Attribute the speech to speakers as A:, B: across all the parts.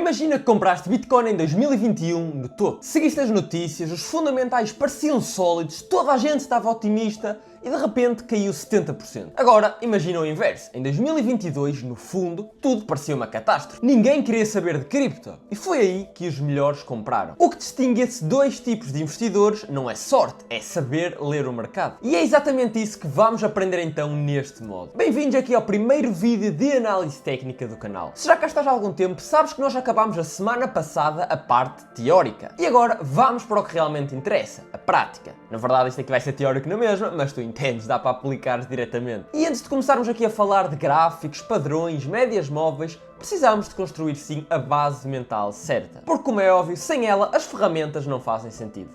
A: Imagina que compraste Bitcoin em 2021 no topo. Seguiste as notícias, os fundamentais pareciam sólidos, toda a gente estava otimista e de repente caiu 70%. Agora, imagina o inverso. Em 2022, no fundo, tudo parecia uma catástrofe. Ninguém queria saber de cripto. E foi aí que os melhores compraram. O que distingue esses dois tipos de investidores não é sorte, é saber ler o mercado. E é exatamente isso que vamos aprender então neste modo. Bem-vindos aqui ao primeiro vídeo de análise técnica do canal. Se já cá estás há algum tempo, sabes que nós acabámos a semana passada a parte teórica. E agora vamos para o que realmente interessa, a prática. Na verdade isto aqui vai ser teórico na mesma, mas tu entendes, dá para aplicar diretamente. E antes de começarmos aqui a falar de gráficos, padrões, médias móveis, precisamos de construir sim a base mental certa. Porque como é óbvio, sem ela as ferramentas não fazem sentido.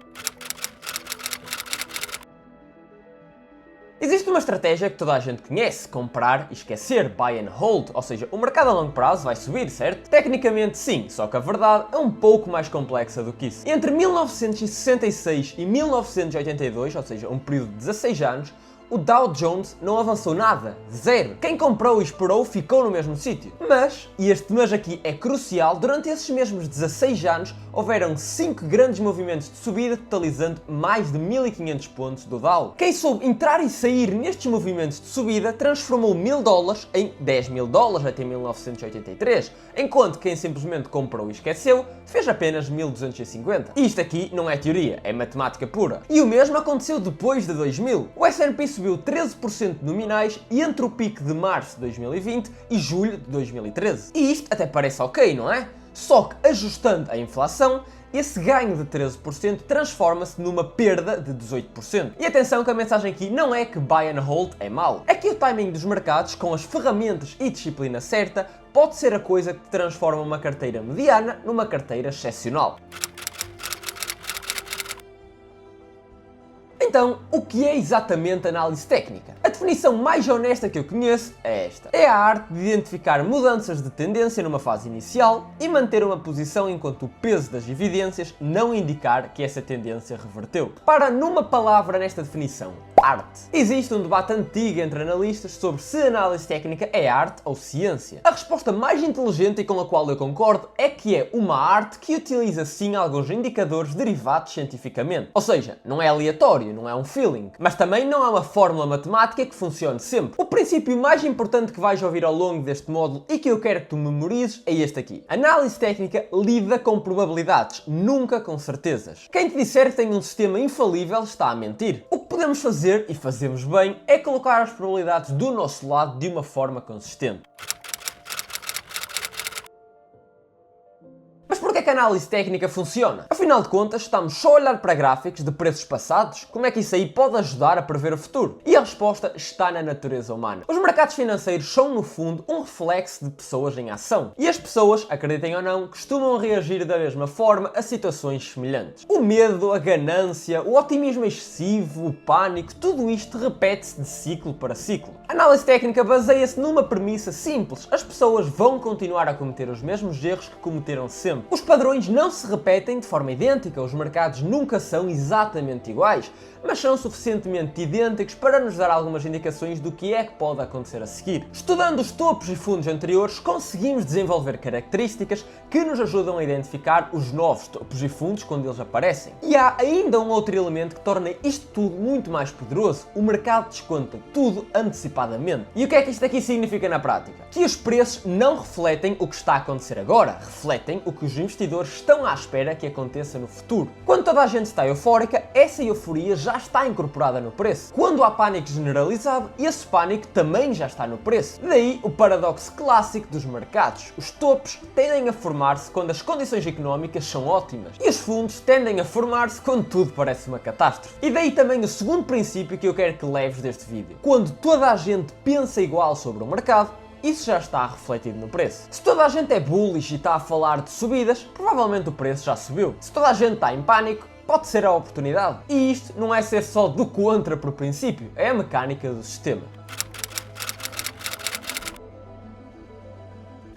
A: Existe uma estratégia que toda a gente conhece, comprar e esquecer, buy and hold, ou seja, o mercado a longo prazo vai subir, certo? Tecnicamente sim, só que a verdade é um pouco mais complexa do que isso. Entre 1966 e 1982, ou seja, um período de 16 anos, o Dow Jones não avançou nada, zero. Quem comprou e esperou ficou no mesmo sítio. Mas, e este mas aqui é crucial, durante esses mesmos 16 anos houveram 5 grandes movimentos de subida, totalizando mais de 1500 pontos do Dow. Quem soube entrar e sair nestes movimentos de subida transformou $1000 em $10.000 até 1983, enquanto quem simplesmente comprou e esqueceu fez apenas 1250. Isto aqui não é teoria, é matemática pura. E o mesmo aconteceu depois de 2000. O S&P subiu 13% nominais entre o pico de março de 2020 e julho de 2013. E isto até parece ok, não é? Só que ajustando a inflação, esse ganho de 13% transforma-se numa perda de 18%. E atenção que a mensagem aqui não é que buy and hold é mau. É que o timing dos mercados, com as ferramentas e disciplina certa, pode ser a coisa que transforma uma carteira mediana numa carteira excepcional. Então, o que é exatamente análise técnica? A definição mais honesta que eu conheço é esta. É a arte de identificar mudanças de tendência numa fase inicial e manter uma posição enquanto o peso das evidências não indicar que essa tendência reverteu. Para numa palavra nesta definição, arte. Existe um debate antigo entre analistas sobre se análise técnica é arte ou ciência. A resposta mais inteligente e com a qual eu concordo é que é uma arte que utiliza sim alguns indicadores derivados cientificamente. Ou seja, não é aleatório, não é um feeling, mas também não há uma fórmula matemática que funcione sempre. O princípio mais importante que vais ouvir ao longo deste módulo e que eu quero que tu memorizes é este aqui. Análise técnica lida com probabilidades, nunca com certezas. Quem te disser que tem um sistema infalível está a mentir. O que podemos fazer, e fazemos bem, é colocar as probabilidades do nosso lado de uma forma consistente. Porquê é que a análise técnica funciona? Afinal de contas, estamos só a olhar para gráficos de preços passados? Como é que isso aí pode ajudar a prever o futuro? E a resposta está na natureza humana. Os mercados financeiros são, no fundo, um reflexo de pessoas em ação. E as pessoas, acreditem ou não, costumam reagir da mesma forma a situações semelhantes. O medo, a ganância, o otimismo excessivo, o pânico, tudo isto repete-se de ciclo para ciclo. A análise técnica baseia-se numa premissa simples. As pessoas vão continuar a cometer os mesmos erros que cometeram sempre. Os padrões não se repetem de forma idêntica, os mercados nunca são exatamente iguais, mas são suficientemente idênticos para nos dar algumas indicações do que é que pode acontecer a seguir. Estudando os topos e fundos anteriores, conseguimos desenvolver características que nos ajudam a identificar os novos topos e fundos quando eles aparecem. E há ainda um outro elemento que torna isto tudo muito mais poderoso: o mercado desconta tudo antecipadamente. E o que é que isto aqui significa na prática? Que os preços não refletem o que está a acontecer agora, refletem o que os investidores estão à espera que aconteça no futuro. Quando toda a gente está eufórica, essa euforia já está incorporada no preço. Quando há pânico generalizado, esse pânico também já está no preço. Daí o paradoxo clássico dos mercados. Os topos tendem a formar-se quando as condições económicas são ótimas e os fundos tendem a formar-se quando tudo parece uma catástrofe. E daí também o segundo princípio que eu quero que leves deste vídeo. Quando toda a gente pensa igual sobre o mercado, isso já está refletido no preço. Se toda a gente é bullish e está a falar de subidas, provavelmente o preço já subiu. Se toda a gente está em pânico, pode ser a oportunidade. E isto não é ser só do contra por princípio, é a mecânica do sistema.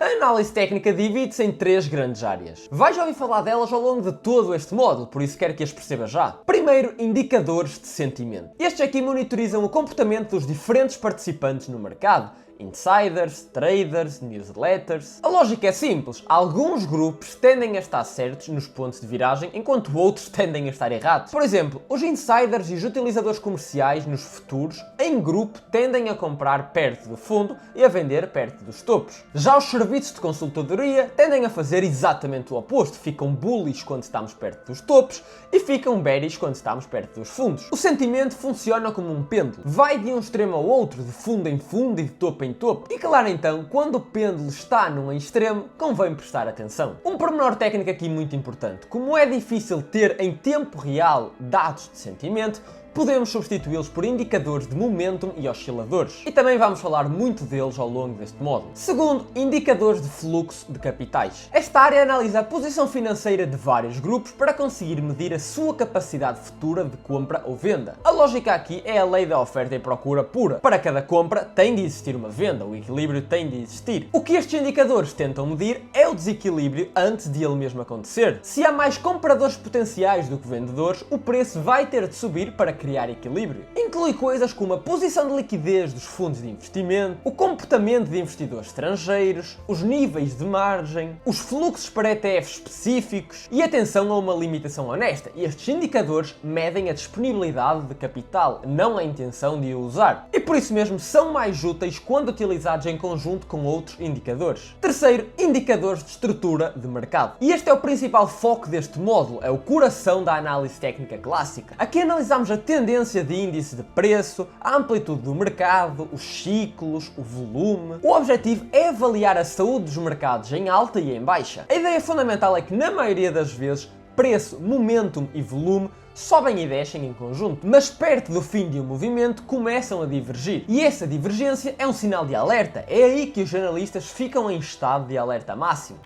A: A análise técnica divide-se em 3 grandes áreas. Vais ouvir falar delas ao longo de todo este módulo, por isso quero que as percebas já. Primeiro, indicadores de sentimento. Estes aqui monitorizam o comportamento dos diferentes participantes no mercado insiders, traders, newsletters. A lógica é simples, alguns grupos tendem a estar certos nos pontos de viragem, enquanto outros tendem a estar errados. Por exemplo, os insiders e os utilizadores comerciais nos futuros, em grupo, tendem a comprar perto do fundo e a vender perto dos topos. Já os serviços de consultadoria tendem a fazer exatamente o oposto, ficam bullish quando estamos perto dos topos e ficam bearish quando estamos perto dos fundos. O sentimento funciona como um pêndulo, vai de um extremo ao outro, de fundo em fundo e de topo em topo. E claro então, quando o pêndulo está num extremo, convém prestar atenção. Um pormenor técnico aqui muito importante, como é difícil ter em tempo real dados de sentimento, podemos substituí-los por indicadores de momentum e osciladores. E também vamos falar muito deles ao longo deste módulo. Segundo, indicadores de fluxo de capitais. Esta área analisa a posição financeira de vários grupos para conseguir medir a sua capacidade futura de compra ou venda. A lógica aqui é a lei da oferta e procura pura. Para cada compra tem de existir uma venda, o equilíbrio tem de existir. O que estes indicadores tentam medir é o desequilíbrio antes de ele mesmo acontecer. Se há mais compradores potenciais do que vendedores, o preço vai ter de subir para criar equilíbrio. Inclui coisas como a posição de liquidez dos fundos de investimento, o comportamento de investidores estrangeiros, os níveis de margem, os fluxos para ETFs específicos e atenção a uma limitação honesta. Estes indicadores medem a disponibilidade de capital, não a intenção de o usar. E por isso mesmo são mais úteis quando utilizados em conjunto com outros indicadores. Terceiro, indicadores de estrutura de mercado. E este é o principal foco deste módulo, é o coração da análise técnica clássica. Aqui analisamos a tendência de índice de preço, a amplitude do mercado, os ciclos, o volume. O objetivo é avaliar a saúde dos mercados em alta e em baixa. A ideia fundamental é que na maioria das vezes preço, momentum e volume sobem e descem em conjunto, mas perto do fim de um movimento começam a divergir. E essa divergência é um sinal de alerta, é aí que os analistas ficam em estado de alerta máximo.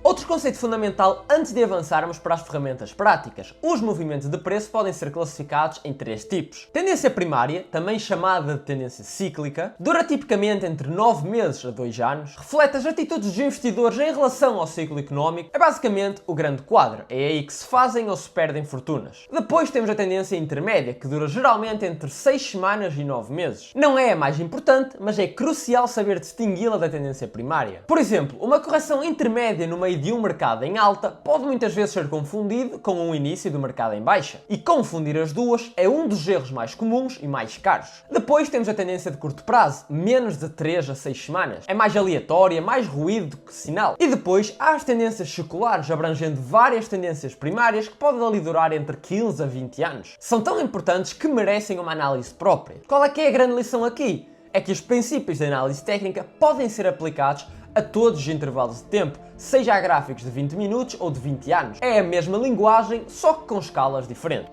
A: Outro conceito fundamental antes de avançarmos para as ferramentas práticas. Os movimentos de preço podem ser classificados em três tipos. Tendência primária, também chamada de tendência cíclica, dura tipicamente entre 9 meses a 2 anos, reflete as atitudes dos investidores em relação ao ciclo económico, é basicamente o grande quadro, é aí que se fazem ou se perdem fortunas. Depois temos a tendência intermédia, que dura geralmente entre 6 semanas e 9 meses. Não é a mais importante, mas é crucial saber distingui-la da tendência primária. Por exemplo, uma correção intermédia no meio de um mercado em alta pode muitas vezes ser confundido com um início do mercado em baixa. E confundir as duas é um dos erros mais comuns e mais caros. Depois temos a tendência de curto prazo, menos de 3 a 6 semanas. É mais aleatória, mais ruído do que sinal. E depois há as tendências seculares, abrangendo várias tendências primárias que podem ali durar entre 15 a 20 anos. São tão importantes que merecem uma análise própria. Qual é que é a grande lição aqui? É que os princípios de análise técnica podem ser aplicados a todos os intervalos de tempo, seja a gráficos de 20 minutos ou de 20 anos. É a mesma linguagem, só que com escalas diferentes.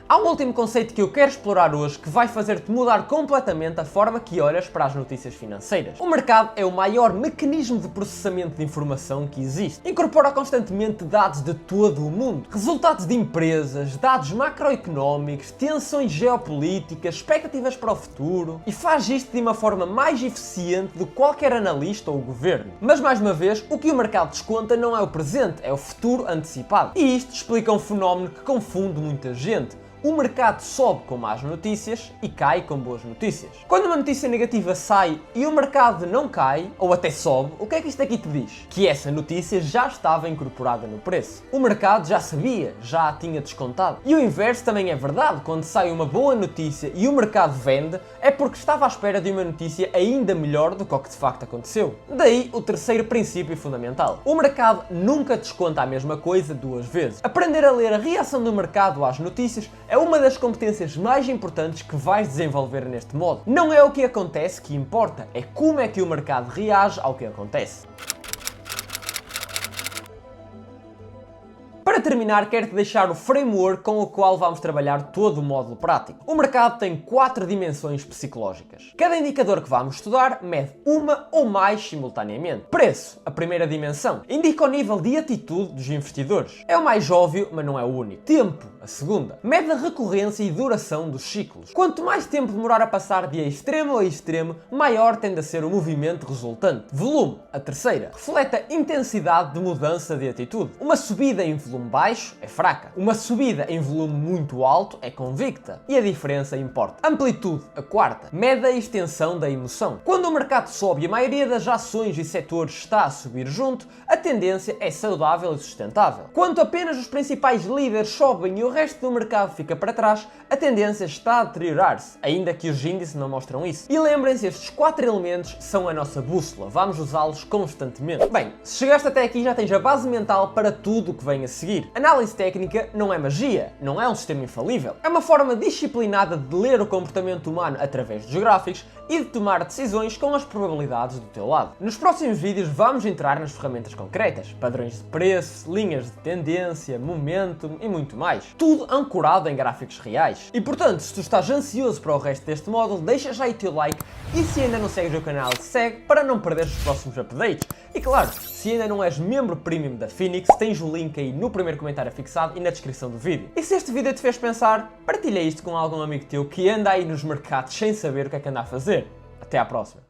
A: Há um último conceito que eu quero explorar hoje que vai fazer-te mudar completamente a forma que olhas para as notícias financeiras. O mercado é o maior mecanismo de processamento de informação que existe. Incorpora constantemente dados de todo o mundo, resultados de empresas, dados macroeconómicos, tensões geopolíticas, expectativas para o futuro e faz isto de uma forma mais eficiente do que qualquer analista ou governo. Mas mais uma vez, o que o mercado desconta não é o presente, é o futuro antecipado. E isto explica um fenómeno que confunde muita gente. O mercado sobe com más notícias e cai com boas notícias. Quando uma notícia negativa sai e o mercado não cai, ou até sobe, o que é que isto aqui te diz? Que essa notícia já estava incorporada no preço. O mercado já sabia, já a tinha descontado. E o inverso também é verdade. Quando sai uma boa notícia e o mercado vende, é porque estava à espera de uma notícia ainda melhor do que o que de facto aconteceu. Daí o terceiro princípio fundamental. O mercado nunca desconta a mesma coisa duas vezes. Aprender a ler a reação do mercado às notícias é uma das competências mais importantes que vais desenvolver neste modo. Não é o que acontece que importa, é como é que o mercado reage ao que acontece. Para terminar, quero-te deixar o framework com o qual vamos trabalhar todo o módulo prático. O mercado tem 4 dimensões psicológicas. Cada indicador que vamos estudar mede uma ou mais simultaneamente. Preço, a primeira dimensão, indica o nível de atitude dos investidores. É o mais óbvio, mas não é o único. Tempo, a segunda, mede a recorrência e duração dos ciclos. Quanto mais tempo demorar a passar de extremo a extremo, maior tende a ser o movimento resultante. Volume, a terceira, reflete a intensidade de mudança de atitude. Uma subida em volume baixo é fraca. Uma subida em volume muito alto é convicta. E a diferença importa. Amplitude, a quarta, mede a extensão da emoção. Quando o mercado sobe e a maioria das ações e setores está a subir junto, a tendência é saudável e sustentável. Quando apenas os principais líderes sobem e o resto do mercado fica para trás, a tendência está a deteriorar-se, ainda que os índices não mostram isso. E lembrem-se, estes 4 elementos são a nossa bússola, vamos usá-los constantemente. Bem, se chegaste até aqui já tens a base mental para tudo o que vem a seguir. Análise técnica não é magia, não é um sistema infalível. É uma forma disciplinada de ler o comportamento humano através dos gráficos e de tomar decisões com as probabilidades do teu lado. Nos próximos vídeos vamos entrar nas ferramentas concretas, padrões de preço, linhas de tendência, momentum e muito mais. Tudo ancorado em gráficos reais. E portanto, se tu estás ansioso para o resto deste módulo, deixa já aí o teu like e se ainda não segues o canal, segue para não perderes os próximos updates. E claro, se ainda não és membro premium da Phoenix, tens o link aí no primeiro comentário fixado e na descrição do vídeo. E se este vídeo te fez pensar, partilha isto com algum amigo teu que anda aí nos mercados sem saber o que é que anda a fazer. Até à próxima.